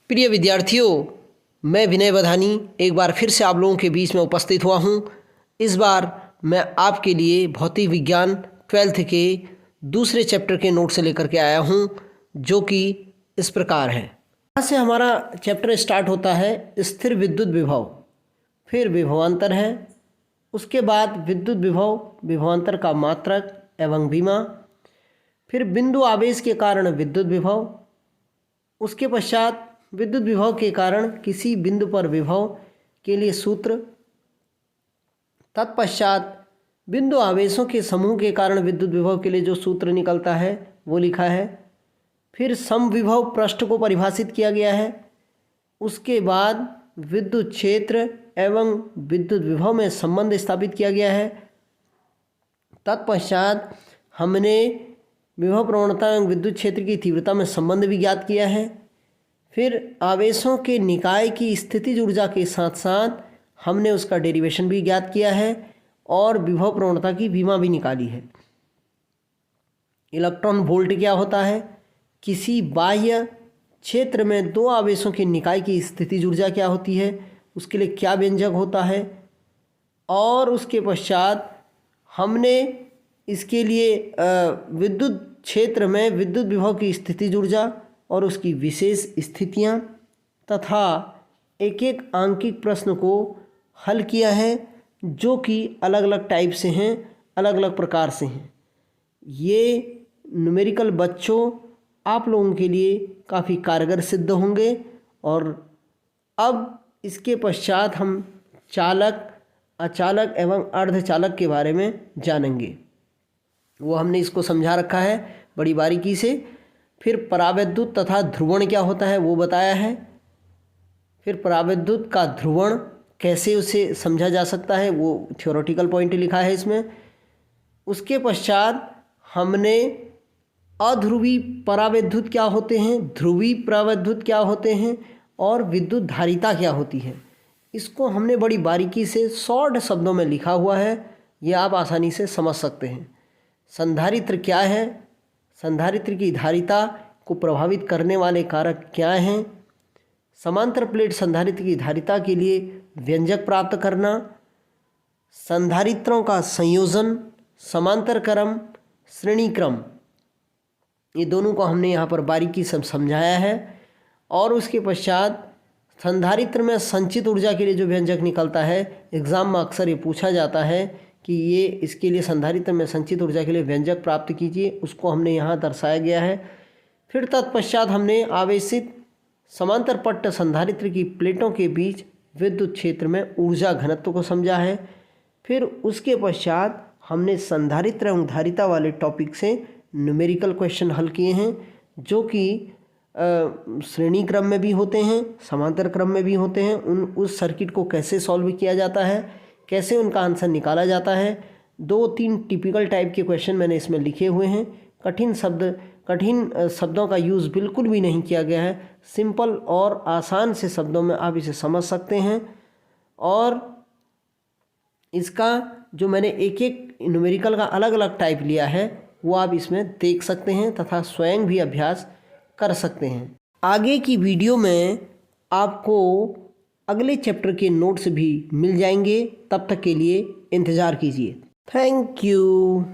प्रिय विद्यार्थियों, मैं विनय बधानी एक बार फिर से आप लोगों के बीच में उपस्थित हुआ हूँ। इस बार मैं आपके लिए भौतिक विज्ञान 12th के दूसरे चैप्टर के नोट से लेकर के आया हूँ, जो कि इस प्रकार है। यहाँ से हमारा चैप्टर स्टार्ट होता है स्थिर विद्युत विभव, फिर विभवांतर है, उसके बाद विद्युत विभव, विभवांतर का मात्रक एवं विमा, फिर बिंदु आवेश के कारण विद्युत विभव, उसके पश्चात विद्युत विभव के कारण किसी बिंदु पर विभव के लिए सूत्र, तत्पश्चात बिंदु आवेशों के समूह के कारण विद्युत विभव के लिए जो सूत्र निकलता है वो लिखा है। फिर समविभव पृष्ठ को परिभाषित किया गया है। उसके बाद विद्युत क्षेत्र एवं विद्युत विभव में संबंध स्थापित किया गया है। तत्पश्चात हमने विभव प्रवणता एवं विद्युत क्षेत्र की तीव्रता में संबंध भी ज्ञात किया है। फिर आवेशों के निकाय की स्थितिज ऊर्जा के साथ साथ हमने उसका डेरिवेशन भी ज्ञात किया है और विभव प्रवणता की विमा भी निकाली है। इलेक्ट्रॉन वोल्ट क्या होता है, किसी बाह्य क्षेत्र में दो आवेशों के निकाय की स्थितिज ऊर्जा क्या होती है, उसके लिए क्या व्यंजक होता है, और उसके पश्चात हमने इसके लिए विद्युत क्षेत्र में विद्युत विभव की स्थितिज ऊर्जा और उसकी विशेष स्थितियां तथा एक एक आंकिक प्रश्न को हल किया है, जो कि अलग अलग टाइप से हैं, अलग अलग प्रकार से हैं। ये न्यूमेरिकल बच्चों आप लोगों के लिए काफ़ी कारगर सिद्ध होंगे। और अब इसके पश्चात हम चालक, अचालक एवं अर्धचालक के बारे में जानेंगे। वो हमने इसको समझा रखा है बड़ी बारीकी से। फिर परावैद्युत तथा ध्रुवण क्या होता है वो बताया है। फिर परावैद्युत का ध्रुवण कैसे उसे समझा जा सकता है वो थ्योरेटिकल पॉइंट लिखा है इसमें। उसके पश्चात हमने अध्रुवी परावैद्युत क्या होते हैं, ध्रुवी परावैद्युत क्या होते हैं और विद्युत धारिता क्या होती है, इसको हमने बड़ी बारीकी से शॉर्ट शब्दों में लिखा हुआ है, ये आप आसानी से समझ सकते हैं। संधारित्र क्या है, संधारित्र की धारिता को प्रभावित करने वाले कारक क्या हैं, समांतर प्लेट संधारित्र की धारिता के लिए व्यंजक प्राप्त करना, संधारित्रों का संयोजन, समांतर क्रम, श्रेणी क्रम, ये दोनों को हमने यहाँ पर बारीकी से समझाया है। और उसके पश्चात संधारित्र में संचित ऊर्जा के लिए जो व्यंजक निकलता है, एग्ज़ाम में अक्सर ये पूछा जाता है कि ये इसके लिए संधारित्र में संचित ऊर्जा के लिए व्यंजक प्राप्त कीजिए, उसको हमने यहाँ दर्शाया गया है। फिर तत्पश्चात हमने आवेशित समांतर पट्ट संधारित्र की प्लेटों के बीच विद्युत क्षेत्र में ऊर्जा घनत्व को समझा है। फिर उसके पश्चात हमने संधारित्र एवं धारिता वाले टॉपिक से न्यूमेरिकल क्वेश्चन हल किए हैं, जो कि श्रेणी क्रम में भी होते हैं, समांतर क्रम में भी होते हैं। उस सर्किट को कैसे सॉल्व किया जाता है, कैसे उनका आंसर निकाला जाता है, 2-3 टिपिकल टाइप के क्वेश्चन मैंने इसमें लिखे हुए हैं। कठिन शब्दों का यूज़ बिल्कुल भी नहीं किया गया है, सिंपल और आसान से शब्दों में आप इसे समझ सकते हैं। और इसका जो मैंने एक एक न्यूमेरिकल का अलग अलग टाइप लिया है वो आप इसमें देख सकते हैं तथा स्वयं भी अभ्यास कर सकते हैं। आगे की वीडियो में आपको अगले चैप्टर के नोट्स भी मिल जाएंगे, तब तक के लिए इंतज़ार कीजिए। Thank you.